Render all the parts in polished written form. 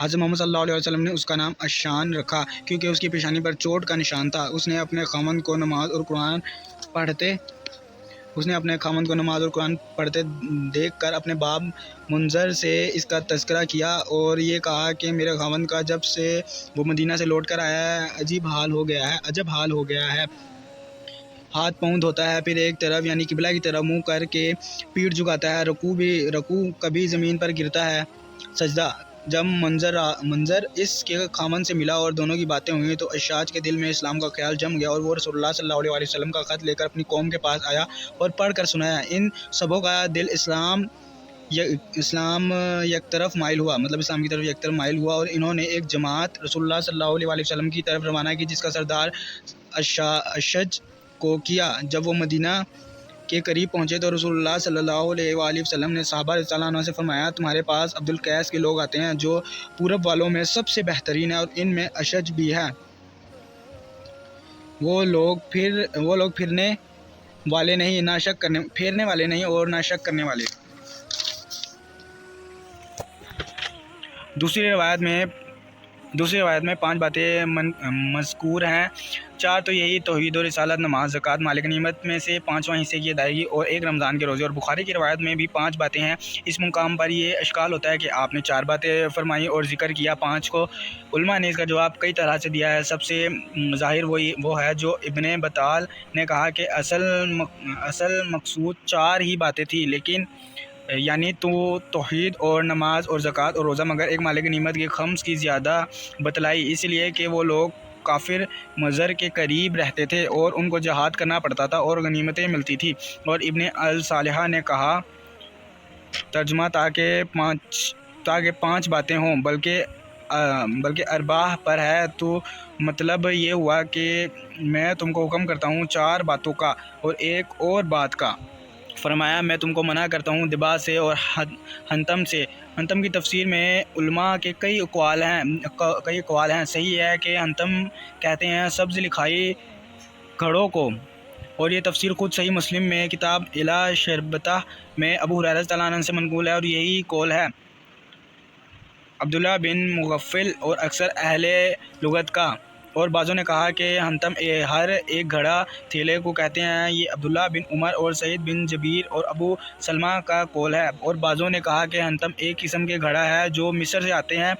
حضرت محمد صلی اللہ علیہ وسلم نے اس کا نام اشان رکھا کیونکہ اس کی پیشانی پر چوٹ کا نشان تھا۔ اس نے اپنے خاوند کو نماز اور قرآن پڑھتے دیکھ کر اپنے باپ منظر سے اس کا تذکرہ کیا اور یہ کہا کہ میرے خاوند کا جب سے وہ مدینہ سے لوٹ کر آیا ہے عجب حال ہو گیا ہے۔ ہاتھ پاؤں دھوتا ہے، پھر ایک طرف یعنی قبلہ کی طرف منہ کر کے پیٹھ جھکاتا ہے، رکوع کبھی زمین پر گرتا ہے، سجدہ۔ جب منظر اس کے خاوند سے ملا اور دونوں کی باتیں ہوئیں تو اشعث کے دل میں اسلام کا خیال جم گیا اور وہ رسول اللہ صلی اللہ علیہ وسلم کا خط لے کر اپنی قوم کے پاس آیا اور پڑھ کر سنایا۔ ان سبوں کا دل اسلام یک طرف مائل ہوا، اسلام کی طرف یک طرف مائل ہوا، اور انہوں نے ایک جماعت رسول اللہ صلی اللہ علیہ وسلم کی طرف روانہ کی جس کا سردار اشج کو کیا۔ جب وہ مدینہ کے قریب پہنچے تو رسول اللہ صلی اللہ علیہ وآلہ وسلم نے صحابہ رضی اللہ عنہ سے فرمایا، تمہارے پاس عبد القیس کے لوگ آتے ہیں جو پورب والوں میں سب سے بہترین ہیں اور ان میں اشج بھی ہے۔ وہ لوگ پھیرنے والے نہیں اور نہ شک کرنے والے۔ دوسری روایت میں 5 باتیں مذکور ہیں۔ 4 تو یہی توحید و رسالت، نماز، زکوٰۃ، مالک نعمت میں سے 5واں حصے کی ادائیگی اور ایک رمضان کے روزے۔ اور بخاری کی روایت میں بھی 5 باتیں ہیں۔ اس مقام پر یہ اشکال ہوتا ہے کہ آپ نے 4 باتیں فرمائیں اور ذکر کیا 5 کو۔ علماء نے اس کا جواب کئی طرح سے دیا ہے۔ سب سے ظاہر وہ ہے جو ابن بطال نے کہا کہ اصل مقصود 4 ہی باتیں تھیں، لیکن یعنی توحید اور نماز اور زکوٰۃ اور روزہ، مگر ایک مالک نعمت کی خمس کی زیادہ بتلائی، اس لیے کہ وہ لوگ کافر مضر کے قریب رہتے تھے اور ان کو جہاد کرنا پڑتا تھا اور غنیمتیں ملتی تھیں۔ اور ابن الصالح نے کہا ترجمہ تاکہ 5 باتیں ہوں بلکہ ارباح پر ہے، تو مطلب یہ ہوا کہ میں تم کو حکم کرتا ہوں 4 باتوں کا اور ایک اور بات کا۔ فرمایا میں تم کو منع کرتا ہوں دبا سے اور حنتم سے۔ حنتم کی تفسیر میں علماء کے کئی اقوال ہیں۔ صحیح ہے کہ حنتم کہتے ہیں سبز لکھائی گھڑوں کو، اور یہ تفسیر خود صحیح مسلم میں کتاب الی شربتہ میں ابو ہریرہ رضی اللہ عنہ سے منقول ہے، اور یہی قول ہے عبداللہ بن مغفل اور اکثر اہل لغت کا۔ اور بعضوں نے کہا کہ حنتم ہر ایک گھڑا تھیلے کو کہتے ہیں۔ یہ عبداللہ بن عمر اور سعید بن جبیر اور ابو سلمہ کا قول ہے۔ اور بعضوں نے کہا کہ حنتم ایک قسم کے گھڑا ہے جو مصر سے آتے ہیں،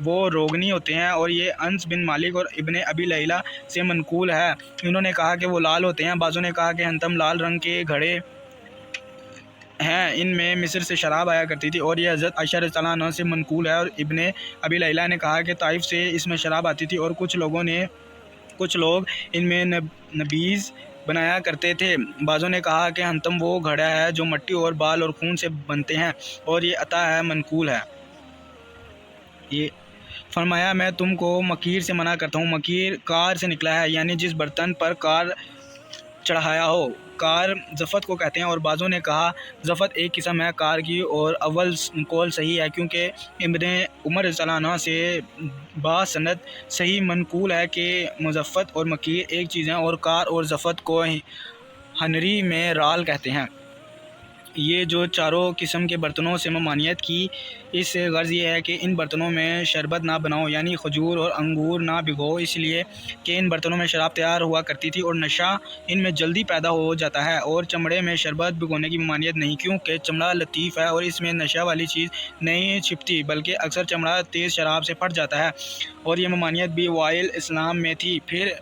وہ روغنی ہوتے ہیں، اور یہ انس بن مالک اور ابن ابی لیلہ سے منقول ہے۔ انہوں نے کہا کہ وہ لال ہوتے ہیں۔ بعضوں نے کہا کہ حنتم لال رنگ کے گھڑے ہیں، ان میں مصر سے شراب آیا کرتی تھی، اور یہ حضرت عائشہ رضی اللہ عنہا سے منقول ہے۔ اور ابن ابی لیلہ نے کہا کہ طائف سے اس میں شراب آتی تھی اور کچھ لوگ ان میں نبیذ بنایا کرتے تھے۔ بعضوں نے کہا کہ حنتم وہ گھڑا ہے جو مٹی اور بال اور خون سے بنتے ہیں، اور یہ عطا ہے منقول ہے۔ یہ فرمایا میں تم کو مکیر سے منع کرتا ہوں۔ مکیر کار سے نکلا ہے، یعنی جس برتن پر کار چڑھایا ہو۔ کار زفت کو کہتے ہیں، اور بعضوں نے کہا زفت ایک قسم ہے کار کی، اور اول قول صحیح ہے کیونکہ ابن عمر رضی اللہ عنہ سے باسند صحیح منقول ہے کہ مزفت اور مکیر ایک چیز ہیں، اور کار اور زفت کو ہنری میں رال کہتے ہیں۔ یہ جو 4 قسم کے برتنوں سے ممانعت کی، اس سے غرض یہ ہے کہ ان برتنوں میں شربت نہ بناؤ، یعنی کھجور اور انگور نہ بھگو، اس لیے کہ ان برتنوں میں شراب تیار ہوا کرتی تھی اور نشہ ان میں جلدی پیدا ہو جاتا ہے۔ اور چمڑے میں شربت بھگونے کی ممانعت نہیں، کیونکہ چمڑا لطیف ہے اور اس میں نشہ والی چیز نہیں چھپتی، بلکہ اکثر چمڑا تیز شراب سے پھٹ جاتا ہے، اور یہ ممانعت بھی اوائل اسلام میں تھی۔ پھر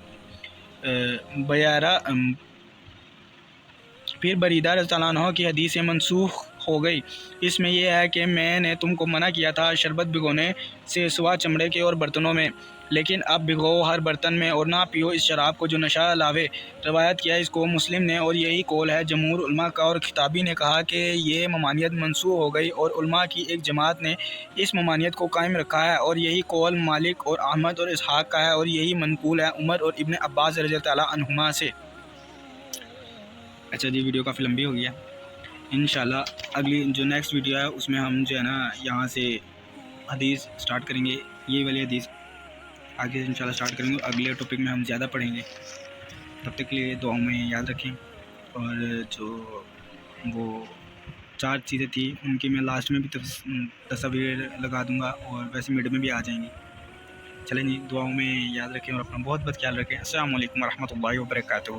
بریدہ رضی اللہ عنہ کی حدیث منسوخ ہو گئی۔ اس میں یہ ہے کہ میں نے تم کو منع کیا تھا شربت بھگونے سے سوا چمڑے کے اور برتنوں میں، لیکن اب بھگو ہر برتن میں اور نہ پیو اس شراب کو جو نشہ لاوے۔ روایت کیا اس کو مسلم نے، اور یہی قول ہے جمہور علماء کا۔ اور خطابی نے کہا کہ یہ ممانعت منسوخ ہو گئی، اور علماء کی ایک جماعت نے اس ممانعت کو قائم رکھا ہے، اور یہی قول مالک اور احمد اور اسحاق کا ہے، اور یہی منقول ہے عمر اور ابن عباس رضی اللہ عنہما سے۔ اچھا جی، ویڈیو کافی لمبی ہو گیا۔ انشاءاللہ اگلی جو نیکسٹ ویڈیو ہے اس میں ہم جو ہے نا یہاں سے حدیث سٹارٹ کریں گے، یہ والی حدیث آگے انشاءاللہ سٹارٹ کریں گے، اگلے ٹاپک میں ہم زیادہ پڑھیں گے۔ تب تک کے لیے دعاؤں میں یاد رکھیں، اور جو وہ 4 چیزیں تھیں، ان کی میں لاسٹ میں بھی تصویر لگا دوں گا اور ویسے میڈ میں بھی آ جائیں گی۔ چلیں جی، دعاؤں میں یاد رکھیں اور اپنا بہت بہت خیال رکھیں۔ السلام علیکم ورحمۃ اللہ وبرکاتہ۔